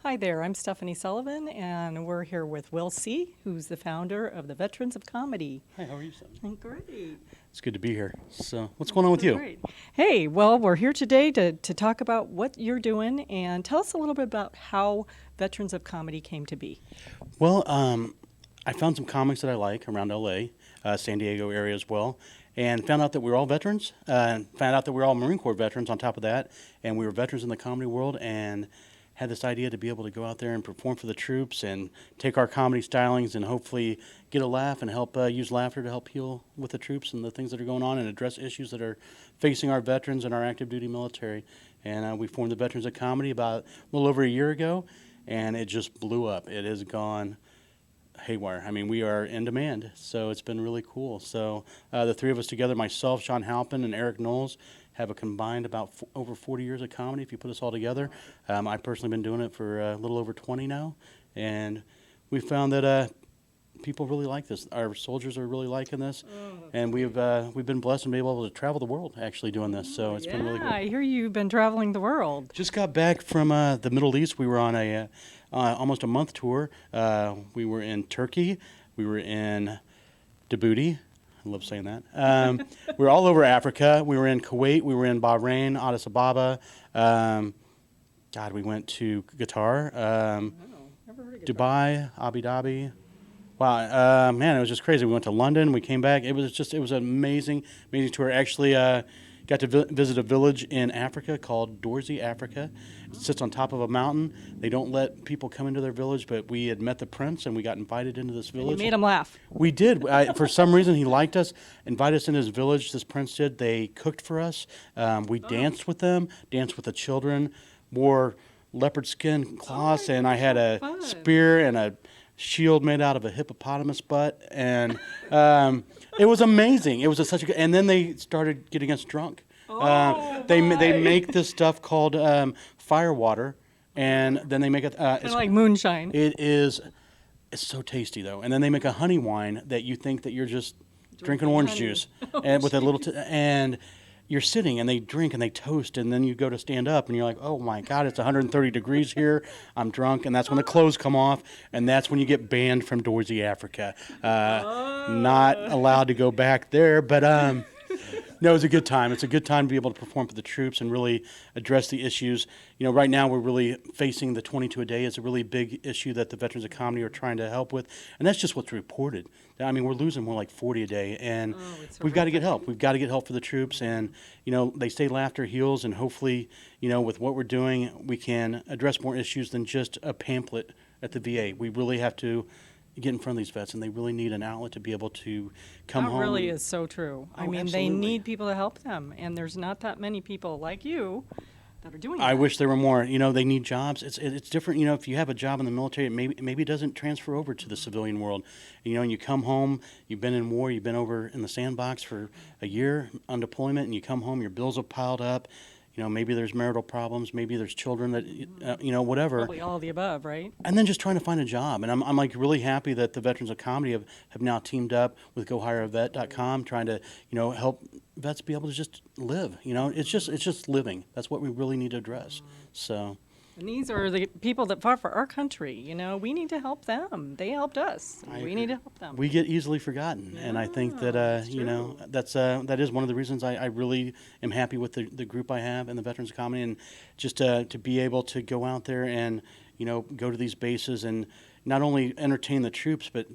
Hi there, I'm Stephanie Sullivan, and we're here with WillC, who's the founder of the Veterans of Comedy. Hi, how are you, Stephanie? Great. It's good to be here. So, what's going on with you? Great. Hey, well, we're here today to talk about what you're doing, and tell us a little bit about how Veterans of Comedy came to be. Well, I found some comics that I like around LA, San Diego area as well, and found out that we were all veterans, and found out that we were all Marine Corps veterans on top of that, and we were veterans in the comedy world, and had this idea to be able to go out there and perform for the troops and take our comedy stylings and hopefully get a laugh and help use laughter to help heal with the troops and the things that are going on and address issues that are facing our veterans and our active duty military. And we formed the Veterans of Comedy about a little over a year ago, and it just blew up. It has gone haywire. I mean, we are in demand, so it's been really cool. So the three of us together, myself, Shawn Halpin, and Erik Knowles, have a combined about over 40 years of comedy if you put us all together. I've personally been doing it for a little over 20 now, and we found that people really like this. Our soldiers are really liking this, and we've been blessed and been able to travel the world actually doing this, so it's been really cool. I hear you've been traveling the world. Just got back from the Middle East. We were on a almost a month tour. We were in Turkey. We were in Djibouti. I love saying that. We were all over Africa. We were in Kuwait. We were in Bahrain, Addis Ababa. We went to Qatar, Never heard of Dubai, Abu Dhabi. Wow, man, it was just crazy. We went to London. We came back. It was an amazing tour. Actually, got to visit a village in Africa called Dorset, Africa. It sits on top of a mountain. They don't let people come into their village, but we had met the prince and we got invited into this village. You made him laugh. We did. For some reason, he liked us, invited us in his village. This prince did. They cooked for us. We danced with them, danced with the children, wore leopard skin cloths, and I had a fun. spear and a shield made out of a hippopotamus butt, and it was amazing. It was such a good. And then they started getting us drunk. They make this stuff called fire water, and then they make it. It's like moonshine. It's so tasty though, and then they make a honey wine that you think that you're just drinking orange honey. juice, and with a little and you're sitting and they drink and they toast, and then you go to stand up and you're like, oh my God, it's 130 degrees here. I'm drunk, and that's when the clothes come off, and that's when you get banned from Dorset, Africa. Not allowed to go back there, but no, it's a good time. It's a good time to be able to perform for the troops and really address the issues. You know, right now we're really facing the 22 a day. It's a really big issue that the Veterans of Comedy are trying to help with, and that's just what's reported. I mean, we're losing more like 40 a day, and we've got to get help. We've got to get help for the troops, and, you know, they say laughter heals, and hopefully, you know, with what we're doing, we can address more issues than just a pamphlet at the VA. We really have to get in front of these vets, and they really need an outlet to be able to come home. That really is so true. I mean, absolutely. they need people to help them, and there's not that many people like you that are doing that. I wish there were more. You know, they need jobs. It's different. You know, if you have a job in the military, maybe it doesn't transfer over to the civilian world. You know, and you come home, you've been in war, you've been over in the sandbox for a year on deployment, and you come home, your bills have piled up. You know, maybe there's marital problems, maybe there's children that, you know, whatever. Probably all of the above, right? And then just trying to find a job. And I'm like really happy that the Veterans of Comedy have now teamed up with GoHireAVet.com, trying to, you know, help vets be able to just live. You know, it's just living. That's what we really need to address. So. And these are the people that fought for our country. You know, we need to help them. They helped us. We need to help them. We get easily forgotten, and I think that you know, that is one of the reasons I really am happy with the group I have and the Veterans of Comedy, and just to be able to go out there and, you know, go to these bases and not only entertain the troops, but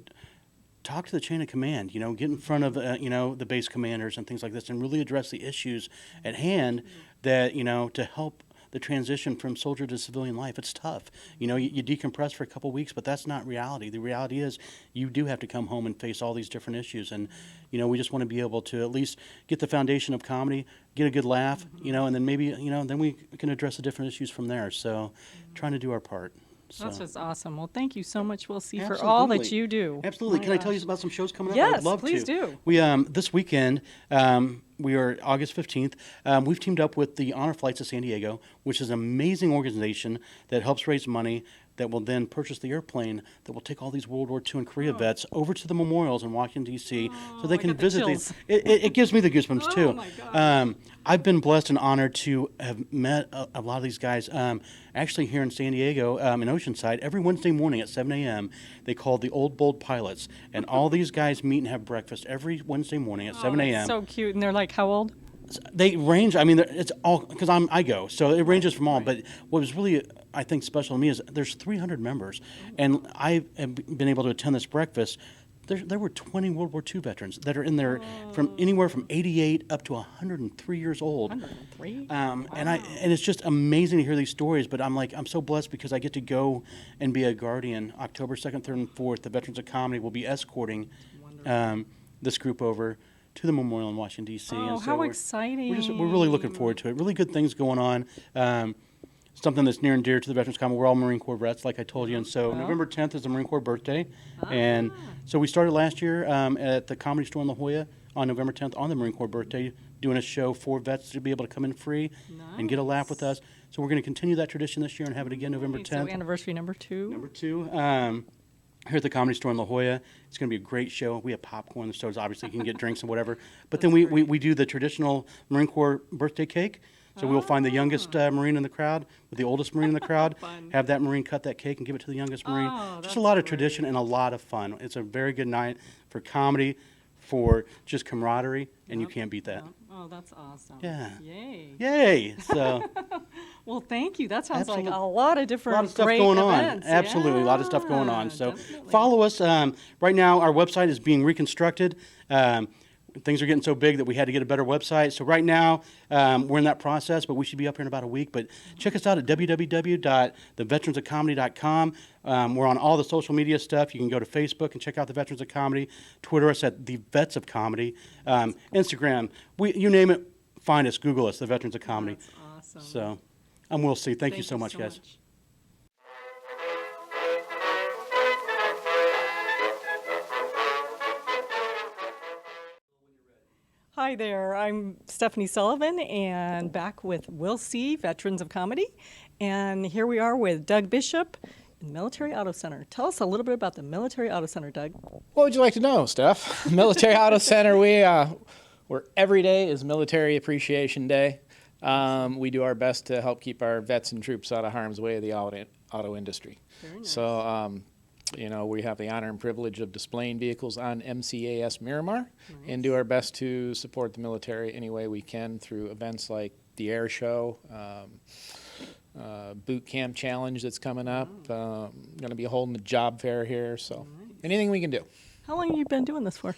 talk to the chain of command, you know, get in front of, you know, the base commanders and things like this, and really address the issues at hand that, you know, to help the transition from soldier to civilian life. It's tough. You know, you decompress for a couple weeks, but that's not reality. The reality is you do have to come home and face all these different issues. And, you know, we just want to be able to at least get the foundation of comedy, get a good laugh, you know, and then maybe, you know, then we can address the different issues from there. So trying to do our part. So. That's just awesome. Well, thank you so much, WillC, for all that you do. Absolutely. Oh Can I tell you about some shows coming up? Yes, I'd love please to. do. We this weekend, we are August 15th. We've teamed up with the Honor Flights of San Diego, which is an amazing organization that helps raise money that will then purchase the airplane that will take all these World War II and Korea vets over to the memorials in Washington, D.C. so they I can got the visit chills. these. It gives me the goosebumps, too. Oh, my gosh. I've been blessed and honored to have met a lot of these guys. Actually, here in San Diego, in Oceanside, every Wednesday morning at 7 a.m., they call the Old Bold Pilots. And all these guys meet and have breakfast every Wednesday morning at 7 That's a.m. so cute. And they're like, how old? They range. I mean, it's all because I go, so it ranges from all. But what was really, I think, special to me is there's 300 members, and I have been able to attend this breakfast. There were 20 World War II veterans that are in there from anywhere from 88 up to 103 years old. 103? And it's just amazing to hear these stories. But I'm so blessed because I get to go and be a guardian. October 2nd, 3rd, and 4th, the Veterans of Comedy will be escorting this group over to the memorial in Washington, D.C. Oh, and so how exciting. we're really looking forward to it. Really good things going on. Something that's near and dear to the Veterans Comedy. We're all Marine Corps vets, like I told you. And so November 10th is the Marine Corps birthday. And so we started last year at the Comedy Store in La Jolla on November 10th on the Marine Corps birthday, doing a show for vets to be able to come in free and get a laugh with us. So we're going to continue that tradition this year and have it again November 10th. So anniversary number 2. Number 2. Here at the Comedy Store in La Jolla. It's going to be a great show. We have popcorn, so obviously you can get drinks and whatever. But then we do the traditional Marine Corps birthday cake. So we'll find the youngest Marine in the crowd with the oldest Marine in the crowd, have that Marine cut that cake and give it to the youngest Marine. Just a lot of tradition and a lot of fun. It's a very good night for comedy, for just camaraderie, and you can't beat that. Oh, that's awesome. Yeah. Yay. Yay! So Well, thank you. That sounds like Absolutely. a lot of a different lot of stuff great going on. events. Absolutely, a lot of stuff going on. Yeah, So definitely. follow us. Right now, our website is being reconstructed. Things are getting so big that we had to get a better website. So right now, we're in that process, but we should be up here in about a week. But check us out at www.theveteransofcomedy.com. We're on all the social media stuff. You can go to Facebook and check out the Veterans of Comedy. Twitter us at the Vets of Comedy. Instagram, you name it, find us. Google us, the Veterans of Comedy. That's awesome. So I'm WillC. Thank you so much, guys. Hi there, I'm Stephanie Sullivan and back with WillC, Veterans of Comedy. And here we are with Doug Bishop in Military Auto Center. Tell us a little bit about the Military Auto Center, Doug. What would you like to know, Steph? Military Auto Center, where every day is Military Appreciation Day. We do our best to help keep our vets and troops out of harm's way of the auto industry. Very nice. So, we have the honor and privilege of displaying vehicles on MCAS Miramar and do our best to support the military any way we can through events like the Air Show, Boot Camp Challenge that's coming up. Going to be holding the job fair here, so anything we can do. How long have you been doing this for?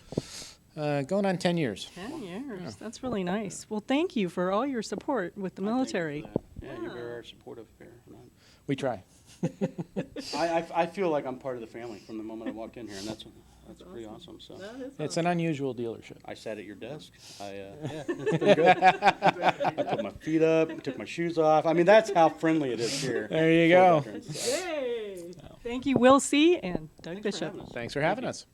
Going on 10 years. 10 years. That's really nice. Well, thank you for all your support with the military. Yeah, you're very supportive here. We try. I feel like I'm part of the family from the moment I walked in here, and that's pretty awesome. So It's an unusual dealership. I sat at your desk. Yeah, it's been good. I put my feet up, took my shoes off. I mean, that's how friendly it is here. There you for go. veterans, so. Yay! Thank you, WillC and Doug Bishop. Thanks for having us.